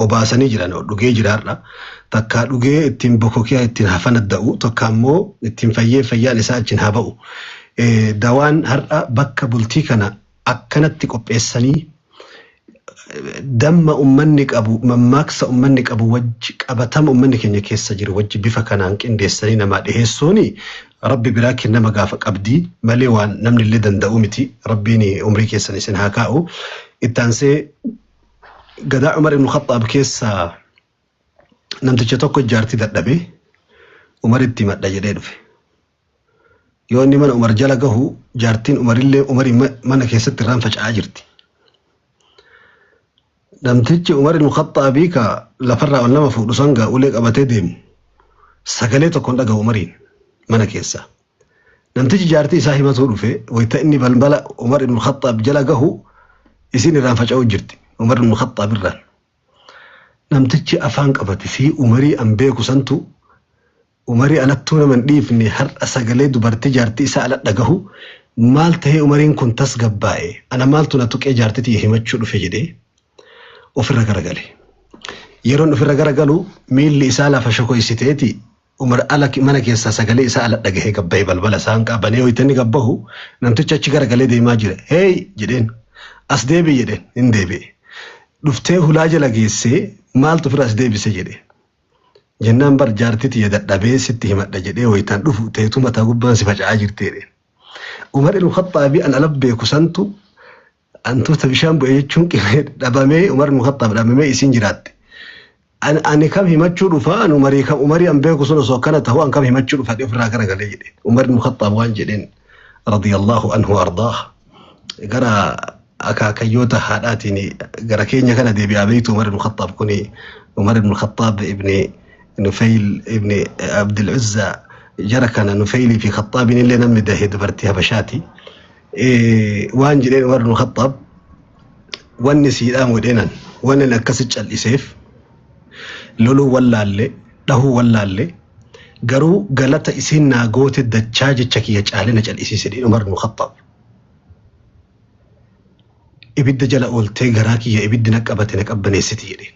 obaasanii jiran dhugee jiraarra takka dhugee ittiin bokokiyaa ittiin hafan adda'u tokko ammoo ittiin fayyaan isaa achiin haa ba'u. Dawaan har'a bakka bultii kana akkanatti qopheessanii damma ummanni qabu mammaaksa ummanni qabu wajji qabatama ummanni keenya keessa jiru wajji bifa kanaan qindeessanii namaa dhiheessuuni rabbi biraa kennama gaafa qabdii malee waan namni illee danda'u miti. Rabbiin umrii keessan isin haa kaa'u. Ittaansee gadaa Umar ibn Khattaab keessa namticha tokko jaartii dadhabee Umar itti madda jedhee dhufe. Yoo inni mana Umar jala gahu jaartiin Umarillee Umar mana keessatti irraan faca'aa jirti. Namtichi Umar ibn Khattaabii ka lafarraa ol nama fuudhu sanga ulee qabatee deemu sagalee tokkoon dhagahu Umariin mana keessa. Namtichi jaartii isaa himatuu dhufe wayita inni balbala Umar ibn Khattaab jala gahu isin irraan faca'uu jirti. Umar ibn Khattaab irraan namtichi afaan qabate fi Umarii an beeku santu Umarii alattuu naman dhiifne har'a sagalee dubartii jaartii isaa ala dhagahu maal ta'ee Umariin kun tasgabbaa'e ana maaltu na tuqee jaartitii himachuu dhufe jedhee ofirra garagale. Yeroon ofirra garagalu miilli isaa lafa shokoysiteeti Umar ala mana keessaa sagalee isaa ala dhagahee gabba'ee balbala isaan qabanee hoytanni gabbahu namtichi achi garagalee deemaa jira. Hey jedheen as deebi jedheen hin deebi'e. Dhuftee hulaa jala geessee maaltu ofirra as deebise jedhe. Jennaan bar jaartiti ya dadhabee sitti himadha jedhee hoytaan dhufu teetu mataa gubbaan si faca'aa jirteedhe. Umar ibn Khattaabii an ala beeku santu antuuta bishaan bu'ee jechuun qimee dhabamee Umar ibn Khattaab dhabamee isin jiraatte. Ani kam himachuu dhufa an Umarii an beeku sun osoo akkana ta'u an kam himachuu dhufa ofirraa garagalee jedhe. Umar ibn Khattaab waan jedheen radiyallahu anhu ardaah gara akaakayyoota haadhaatiin gara keenya kana deebi'aa beektu Umar ibn Khattaab kuni Umar ibn Khattaab ibn Nufayl ibn Abdul Uzza jara kana Nufayli fi Khattaabin illee namni dahee dubartii Habashaati. Waan jedheen Umar ibn Khattaab wanni siidhaan wedheenan wanni akkasi cal'iseef loluu wallaalle dhahuu wallaalle garuu galata isin naa goote dachaa jecha kiyya caalina cal'isiise jedheen Umar ibn Khattaab. Ibidda jala ooltee garaa kiyya ibiddi naqabate naqabbaneessiti jedheen.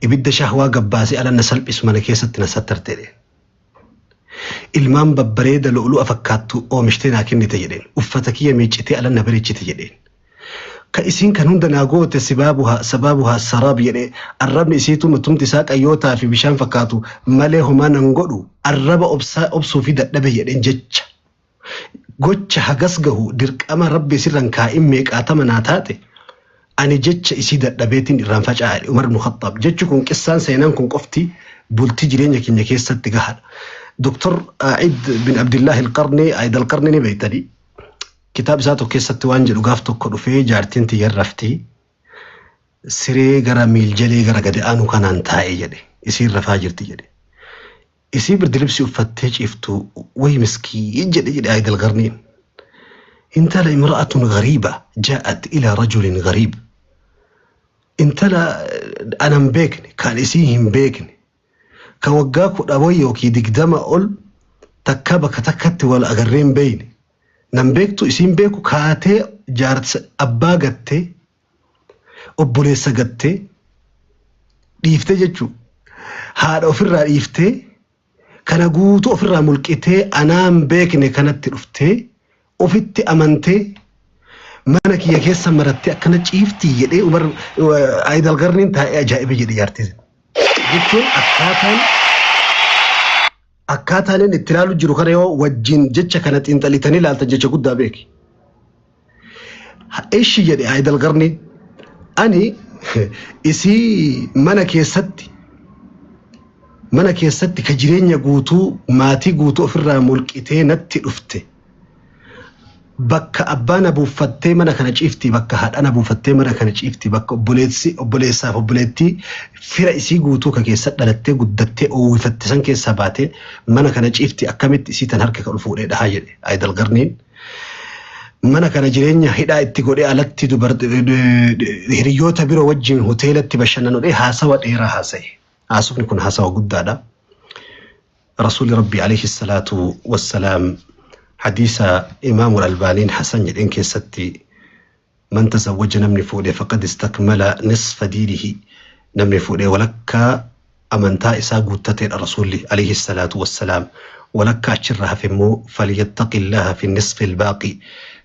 Ibidda shahwaa gabbaasee ala na salphisu mana keessatti na sattarte jedheen. Ilmaan babbareeda lo'lu'a fakkaattu oomishtee naa kennite jedheen. Uffata kiyya miiccitee ala na bareechite jedheen. Ka isiin kan hunda naa goote sababuhaa saraab jedhee arrabni isiitu mutumti isaa qayyootaa fi bishaan fakkaatu malee homaa nan godhu arraba obsuu fi dadhabe jedheen jecha. Gocha hagas gahu dirqama rabbi sirran kaa'in meeqaatama naa taate ani jecha isii dadhabeetiin irraan faca'e Umar ibn Khattaab jechu kun qissaan seenaan kun qofti bultii jireenya keenya keessatti gahaadha. Dr. Aid bin Abdullah al-Qarni Aid al-Qarni ni beektani kitaab isaa tokko keessatti waan jedhu gaaf tokko dhufee jaartiin tiyyar raftii siree gara miiljalee gara gadi aanu kanaan taa'e jedhe isiin rafaa jirti jedhe. Isii birdilibsi uffattee ciiftu way miskiin jedhe Aid al-Qarni. انت لامرأة غريبة جاءت إلى رجل غريب انت لا أنا مبيكني كان اسيهم بيكني كوقاك أبوي كي دقدم أقول تكبك تكت ولا أقرين بيني نمبيكتو اسيم بيكو كاتي جارت أباقتي أبولي سقتي ليفتي جتشو هذا أفرها ليفتي كان قوتو أفرها ملكتي أنا مبيكني كانت تلفتي ofitti amantee mana kiyya keessa marattee akkana ciiftii jedhee Umar Aid al-Qarniin taa'ee ajaa'iba jedhe jaartiin. Jechuun akkaataan inni itti ilaalu jiru kana yoo wajjin jecha kana xiinxalitanii ilaaltan jecha guddaa beeki. Eeshi jedhe Aid al-Qarniin ani isii mana keessatti ka jireenya guutuu maatii guutuu ofirraa mulqitee natti dhufte. Bakka abbaan abuuffattee mana kana ciifti bakka haadhaan abuuffattee mana kana ciifti bakka obboleessaaf obboleettii fira isii guutuu ka keessa dhalattee guddattee oowwifatte san keessaa baatee mana kana ciifti akkamitti isii tan harka ka fuudhee dhahaa jedhe Aid al-Qarniin. Mana kana jireenya hidhaa itti godhee alatti hiriyoota biroo wajjin hoteelatti bashannanudhee haasawa dheeraa haasa'e. Haasofni kun haasawa guddaadha. Rasuulli Rabbii alayhi salaatu wassalaam حديث إمام الألباني حسن جدين كيستي من تزوج نمني فودي فقد استكمل نصف دينه نمني فودي ولك أمنتا إسا قوتتي الرسول عليه الصلاة والسلام ولك أشرها في مو فليتق الله في النصف الباقي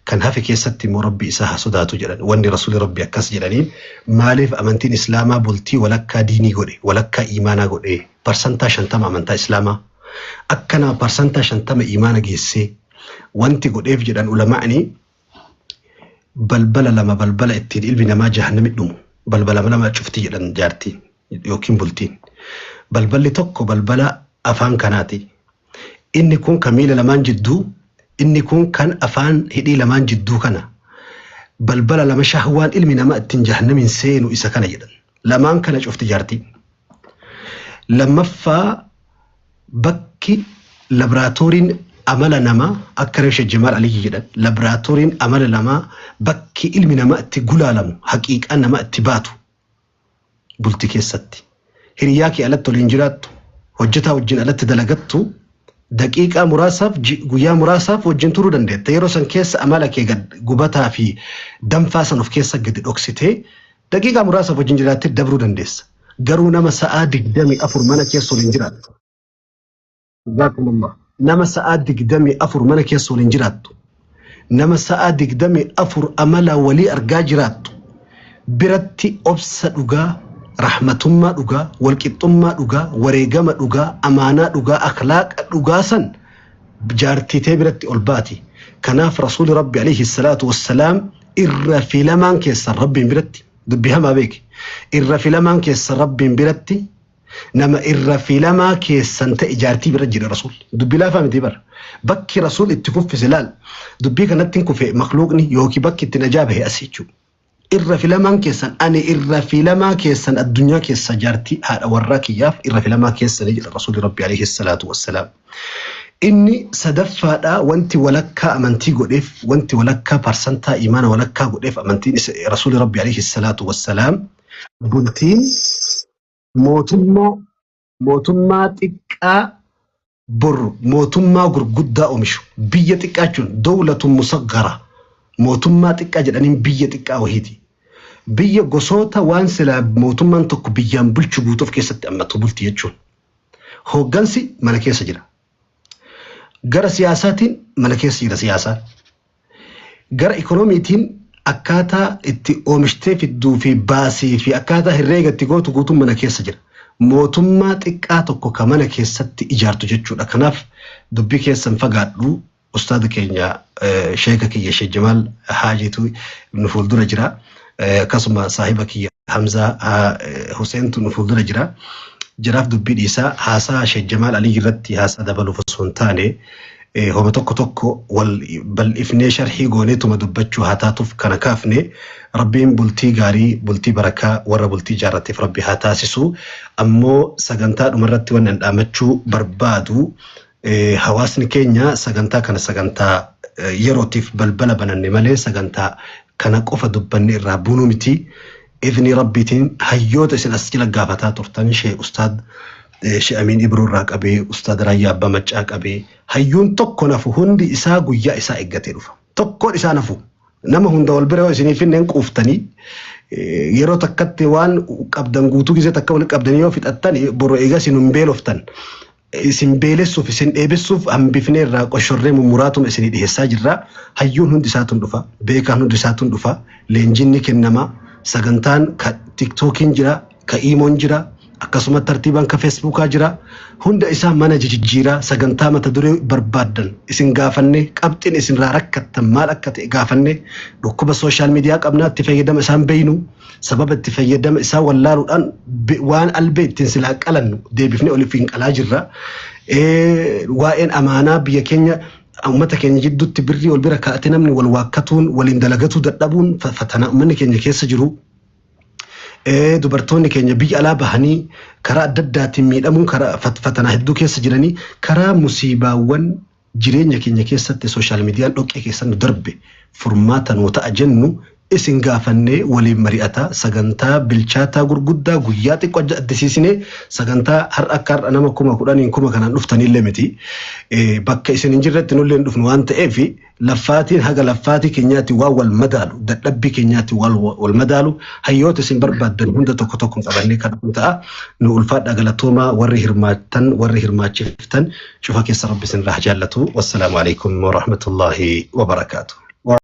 كان هافي كيستي مربي إساها صداتو جلن واني رسول ربي أكاس جلنين مالف أمنتين إسلاما بلتي ولك ديني قولي ولك إيمانا قولي برسنتا شنتم أمنتا إسلاما أكنا برسنتا شنتم إيمانا جيسي وانتي قولي في جلن علماءني بلبلا لما بلبلا اتين إلبنا ما جهنم النمو بلبلا لما شفتي جلن جارتين يوكين بلتين بلبلي توكو بلبلا أفان كاناتي إني كون كميل لمان جدو إني كون كان أفان هدي لمان جدو كان بلبلا لما شهوان إلمي نما اتنجهن من سين وإسا كان جدا لمان كان شفت جارتي لما فا بكي لابراتورين أمل نما أكرش الجمال عليه جدا لابراتورين أمل نما بكي إلمي نما اتقولا لمو حقيق أنا ما اتباتو بلتي كيستي هرياكي ألتو الإنجراتو hojjetaa wajjin alatti dalagattu daqiiqaa muraasaaf guyyaa muraasaaf wajjin turuu dandeetta yeroo san keessa amala kee gubataa fi danfaa san of keessa gadi dhoksitee daqiiqaa muraasaaf wajjin jiraattee dabruu dandeessa garuu nama sa'aa 24 mana keessa waliin jiraattu nama sa'aa 24 mana keessa waliin jiraattu nama sa'aa 24 amala walii argaa jiraattu biratti obsa dhugaa رحمتما دوغا والقطما دوغا وريغما دوغا امانه دوغا اخلاق دوغا سن بجارتي تبرت الباتي كناف رسول ربي عليه الصلاه والسلام في لمن كيس ربي برتي دبيها ما بيك في لمن كيس ربي برتي نما في لما كيس سنت اجارتي برجل الرسول دبي لا فهمتي بر بكي رسول اتكف في زلال دبي كانت تنكو في مخلوقني يوكي بكي تنجابه اسيچو في لما كيسن أنا في لما كيسن الدنيا كيس جارتي هذا وراك ياف في لما كيسن الرسول ربي عليه الصلاة والسلام إني سدف هذا وانت ولك أمنتي قديف وانت ولك برسنتا إيمان ولك قديف أمنتي رسول ربي عليه الصلاة والسلام بنتين موتما تكا بر موتما قرقدا أمشو بيتك أجن دولة مصغرة موتما تكا جدانين بيتك أوهيدي بيا قصوتا وانسلا موتما تكو بيان بلچو بوتوف كيسة أمتو بلتي يجون هو قنسي ملكي سجرا قرى سياساتين ملكي سجرا سياسات قرى إيكونوميتين أكاتا اتي أومشتي في الدو في باسي في أكاتا هريغة تقوتو قوتو ملكي سجرا موتما تكا تكو كملكي ستي إجارتو جتشون أكناف دبي كيسا فقادلو أستاذ كينيا شيخك يا شيخ جمال حاجتو نفول دور جرا كسما صاحبك يا حمزة حسين نفول دور جرا جراف دبي ديسا حاسا شيخ جمال علي جرتي حاسا دبلو فسونتاني هو توكو بل إفني شرحي قونيتو مدبتشو هاتاتوف كان كافني ربين بلتي غاري بلتي بركة ورا بلتي جارتي في ربي هاتاسسو أمو سغنتاد مرتي ونن أمتشو بربادو hawaasni keenya sagantaa kana sagantaa yerootiif balbala bananne malee sagantaa kana qofa dubbanne irraa bunuu miti idni rabbiitiin hayyoota isin as jala gaafataa turtan shee ustaad shee Amiin Ibroo irraa qabee ustaad Raayyaa Abbaa Maccaa qabee hayyuun tokko nafu hundi isaa guyyaa isaa eeggatee dhufa tokkoon isaa nafu nama hunda wal bira isiniif inneen quuftanii yeroo takkatti waan qabdan guutuu gisee takka wal qabdanii yoo fixattan boroo eegas isin beeloftan isin beelessuuf isin dheebessuuf hambifnee irraa qoshorree mummuraatuma isinii dhiheessaa jirra hayyuun hundi isaatuun dhufa beekaan hundi isaatuun dhufa leenjinni kennama sagantaan ka tiktookiin jira ka iimoon jira akkasuma tartiibaan ka feesbuukaa jira hunda isaa mana jijjiiraa sagantaa mata duree barbaaddan isin gaafanne qabxiin isin irraa rakkattan maal akka ta'e gaafanne dhukkuba sooshaal miidiyaa qabnaa itti fayyadama isaan beeynu sababa itti fayyadama isaa wallaaluudhaan waan albee ittiin silaa qalannu deebifnee oliif hin qalaa jirra waa'een amaanaa biyya keenya ummata keenya jidduutti birrii wal bira kaa'ate namni wal waakkatuun waliin dalagatuu dadhabuun fatana ummanni keenya keessa jiru dubartoonni keenya biyya alaa bahanii karaa adda addaatiin miidhamuun karaa fatana hedduu keessa jiranii karaa musiibaawwan jireenya keenya keessatti sooshaal miidiyaan dhoqqee keessatti darbe furmaata nuu ta'a jennu isin gaafannee waliin mari'ata sagantaa bilchaataa gurguddaa guyyaa xiqqoo addisiisine sagantaa har akka har'a nama 10,000 kanaan dhuftanillee miti bakka isin hin jirretti nullee dhufnu waan ta'eef laffaatiin haga laffaatii keenyaatti waan wal madaalu dadhabbii keenyaatti wal madaalu hayyoota isin barbaaddan hunda tokko tokko qabannee kan ta'a nu ulfaadha galatoomaa warri hirmaattan warri hirmaachiftan cufa keessa rabbi isin irraa jaallatu wassalamu alaykum wa rahmatullahi wa barakatuh